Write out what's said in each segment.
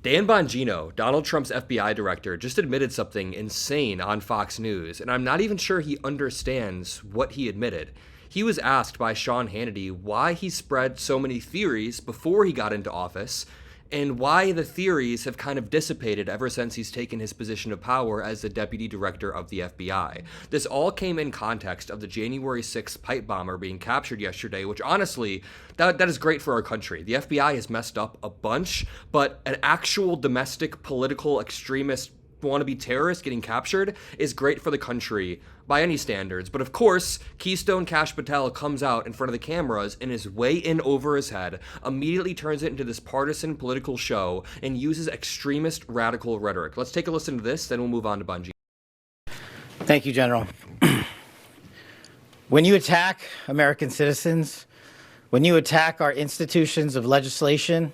Dan Bongino, Donald Trump's FBI director, just admitted something insane on Fox News, and I'm not even sure he understands what he admitted. He was asked by Sean Hannity why he spread so many theories before he got into office, and why the theories have kind of dissipated ever since he's taken his position of power as the deputy director of the FBI. This all came in context of the January 6th pipe bomber being captured yesterday, which honestly, that is great for our country. The FBI has messed up a bunch, but an actual domestic political extremist wannabe terrorist getting captured is great for the country by any standards. But of course, Keystone Kash Patel comes out in front of the cameras and is way in over his head, immediately turns it into this partisan political show, and uses extremist radical rhetoric. Let's take a listen to this, then we'll move on to Bungie. Thank you, General. When you attack American citizens, when you attack our institutions of legislation,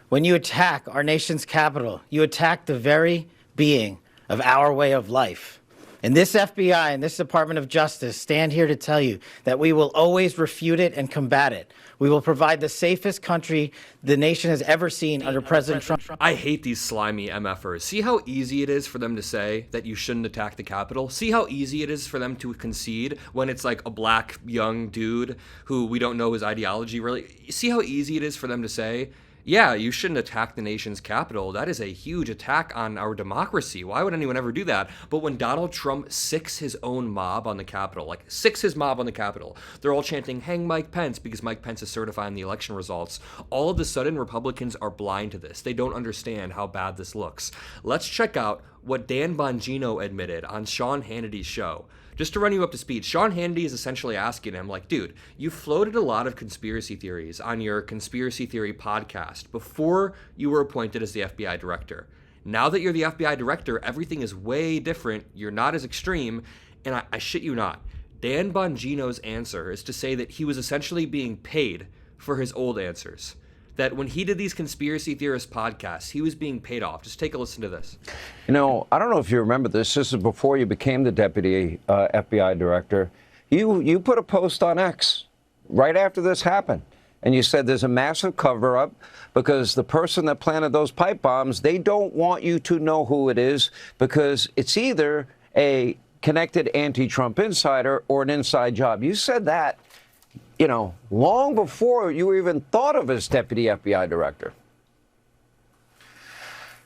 when you attack our nation's capital, you attack the very being of our way of life. And this FBI and this Department of Justice stand here to tell you that we will always refute it and combat it. We will provide the safest country the nation has ever seen under President Trump. I hate these slimy MFers. See how easy it is for them to say that you shouldn't attack the Capitol? See how easy it is for them to concede when it's like a black young dude who we don't know his ideology really? See how easy it is for them to say, yeah, you shouldn't attack the nation's capital. That is a huge attack on our democracy. Why would anyone ever do that? But when Donald Trump sicks his own mob on the Capitol, like sicks his mob on the Capitol, they're all chanting, hang Mike Pence, because Mike Pence is certifying the election results. All of a sudden, Republicans are blind to this. They don't understand how bad this looks. Let's check out what Dan Bongino admitted on Sean Hannity's show. Just to run you up to speed, Sean Hannity is essentially asking him, like, dude, you floated a lot of conspiracy theories on your conspiracy theory podcast before you were appointed as the FBI director. Now that you're the FBI director, everything is way different. You're not as extreme. And I shit you not, Dan Bongino's answer is to say that he was essentially being paid for his old answers. That when he did these conspiracy theorist podcasts, he was being paid off. Just take a listen to this. You know, I don't know if you remember this. This is before you became the deputy FBI director. You put a post on X right after this happened. And you said there's a massive cover-up because the person that planted those pipe bombs, they don't want you to know who it is because it's either a connected anti-Trump insider or an inside job. You said that, you know, long before you even thought of as deputy FBI director.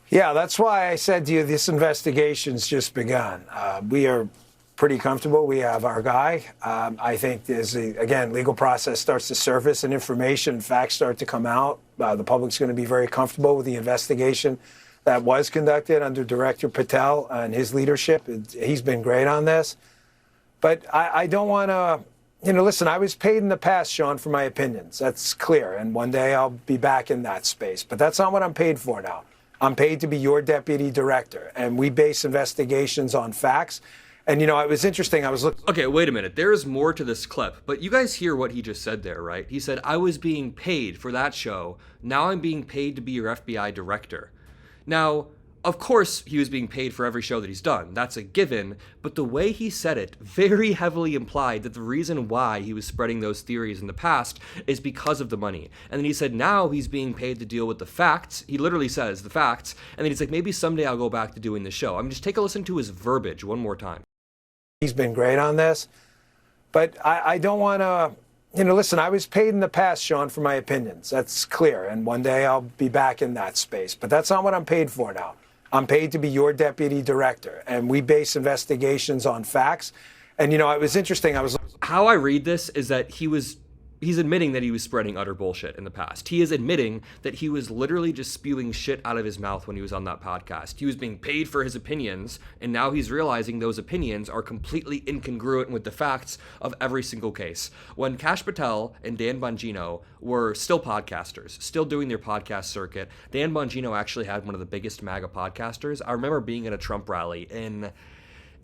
Yeah, that's why I said to you, this investigation's just begun. We are pretty comfortable. We have our guy. I think as again, legal process starts to surface and information, facts start to come out, the public's going to be very comfortable with the investigation that was conducted under Director Patel and his leadership. He's been great on this. But I don't want to, you know, listen, I was paid in the past, Sean, for my opinions. That's clear. And one day I'll be back in that space. But that's not what I'm paid for now. I'm paid to be your deputy director. And we base investigations on facts. And, you know, it was interesting. I was looking. Okay, wait a minute. There is more to this clip. But you guys hear what he just said there, right? He said, I was being paid for that show. Now I'm being paid to be your FBI director. Now, of course, he was being paid for every show that he's done. That's a given. But the way he said it very heavily implied that the reason why he was spreading those theories in the past is because of the money. And then he said now he's being paid to deal with the facts. He literally says the facts. And then he's like, maybe someday I'll go back to doing the show. I mean, just take a listen to his verbiage one more time. He's been great on this. But I don't want to, you know, listen, I was paid in the past, Sean, for my opinions. That's clear. And one day I'll be back in that space. But that's not what I'm paid for now. I'm paid to be your deputy director, and we base investigations on facts. And, you know, it was interesting. How I read this is that he's admitting that he was spreading utter bullshit in the past. He is admitting that he was literally just spewing shit out of his mouth when he was on that podcast. He was being paid for his opinions, and now he's realizing those opinions are completely incongruent with the facts of every single case. When Kash Patel and Dan Bongino were still podcasters, still doing their podcast circuit, Dan Bongino actually had one of the biggest MAGA podcasters. I remember being at a Trump rally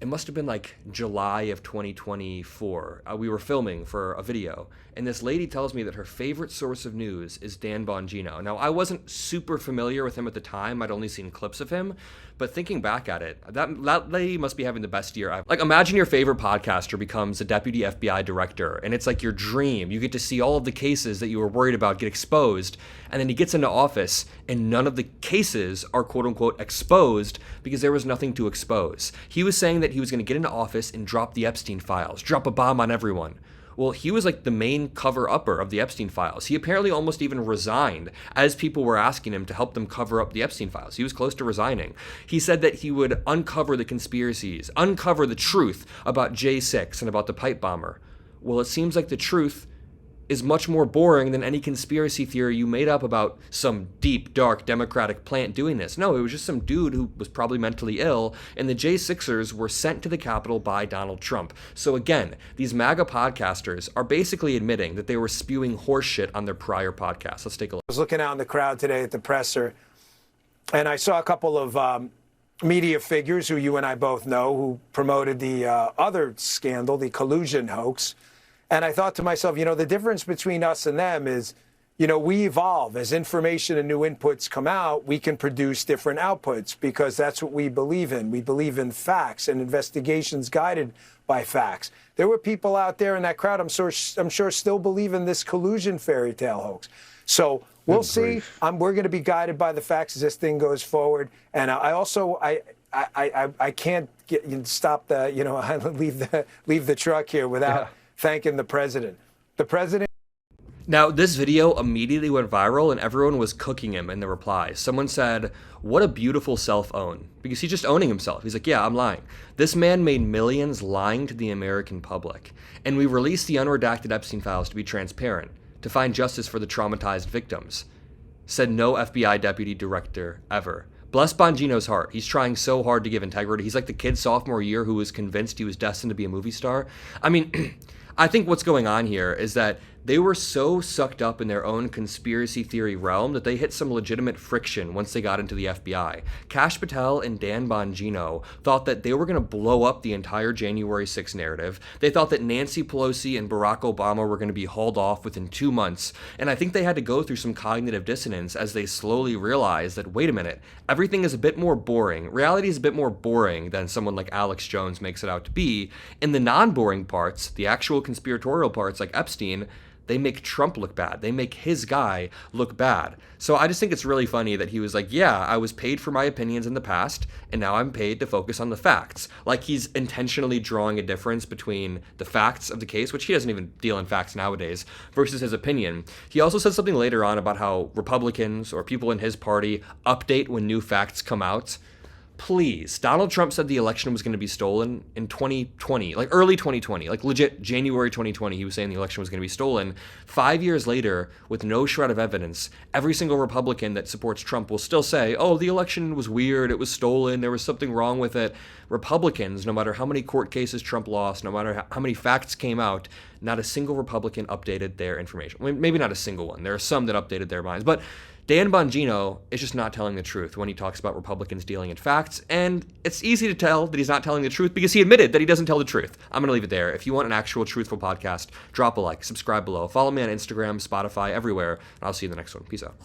it must have been like July of 2024. We were filming for a video, and this lady tells me that her favorite source of news is Dan Bongino. Now, I wasn't super familiar with him at the time. I'd only seen clips of him, but thinking back at it, that lady must be having the best year ever. Like, imagine your favorite podcaster becomes a deputy FBI director, and it's like your dream. You get to see all of the cases that you were worried about get exposed, and then he gets into office, and none of the cases are quote-unquote exposed because there was nothing to expose. He was saying that he was going to get into office and drop the Epstein files, drop a bomb on everyone. Well, he was like the main cover-upper of the Epstein files. He apparently almost even resigned as people were asking him to help them cover up the Epstein files. He was close to resigning. He said that he would uncover the conspiracies, uncover the truth about J6 and about the pipe bomber. Well, it seems like the truth is much more boring than any conspiracy theory you made up about some deep, dark Democratic plant doing this. No, it was just some dude who was probably mentally ill, and the J6ers were sent to the Capitol by Donald Trump. So again, these MAGA podcasters are basically admitting that they were spewing horseshit on their prior podcasts. Let's take a look. I was looking out in the crowd today at the presser, and I saw a couple of media figures who you and I both know who promoted the other scandal, the collusion hoax. And I thought to myself, you know, the difference between us and them is, you know, we evolve. As information and new inputs come out, we can produce different outputs because that's what we believe in. We believe in facts and investigations guided by facts. There were people out there in that crowd, I'm sure still believe in this collusion fairy tale hoax. So we'll see. We're going to be guided by the facts as this thing goes forward. And I can't stop the, you know, leave the truck here without thanking the president. The president. Now, this video immediately went viral and everyone was cooking him in the replies. Someone said, "What a beautiful self-own," because he's just owning himself. He's like, yeah, I'm lying. This man made millions lying to the American public. And we released the unredacted Epstein files to be transparent, to find justice for the traumatized victims. Said no FBI deputy director ever. Bless Bongino's heart. He's trying so hard to give integrity. He's like the kid sophomore year who was convinced he was destined to be a movie star. I mean, I think what's going on here is that they were so sucked up in their own conspiracy theory realm that they hit some legitimate friction once they got into the FBI. Kash Patel and Dan Bongino thought that they were going to blow up the entire January 6th narrative. They thought that Nancy Pelosi and Barack Obama were going to be hauled off within 2 months. And I think they had to go through some cognitive dissonance as they slowly realized that, wait a minute, everything is a bit more boring. Reality is a bit more boring than someone like Alex Jones makes it out to be. In the non-boring parts, the actual conspiratorial parts like Epstein, they make Trump look bad. They make his guy look bad. So I just think it's really funny that he was like, yeah, I was paid for my opinions in the past, and now I'm paid to focus on the facts. Like he's intentionally drawing a difference between the facts of the case, which he doesn't even deal in facts nowadays, versus his opinion. He also said something later on about how Republicans or people in his party update when new facts come out. Please, Donald Trump said the election was going to be stolen in 2020, like early 2020, like legit January 2020. He was saying the election was going to be stolen. 5 years later, with no shred of evidence, every single Republican that supports Trump will still say, oh, the election was weird, it was stolen, there was something wrong with it. Republicans, no matter how many court cases Trump lost, no matter how many facts came out, not a single Republican updated their information. Well, maybe not a single one. There are some that updated their minds, but Dan Bongino is just not telling the truth when he talks about Republicans dealing in facts, and it's easy to tell that he's not telling the truth because he admitted that he doesn't tell the truth. I'm going to leave it there. If you want an actual truthful podcast, drop a like, subscribe below, follow me on Instagram, Spotify, everywhere, and I'll see you in the next one. Peace out.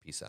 Peace out.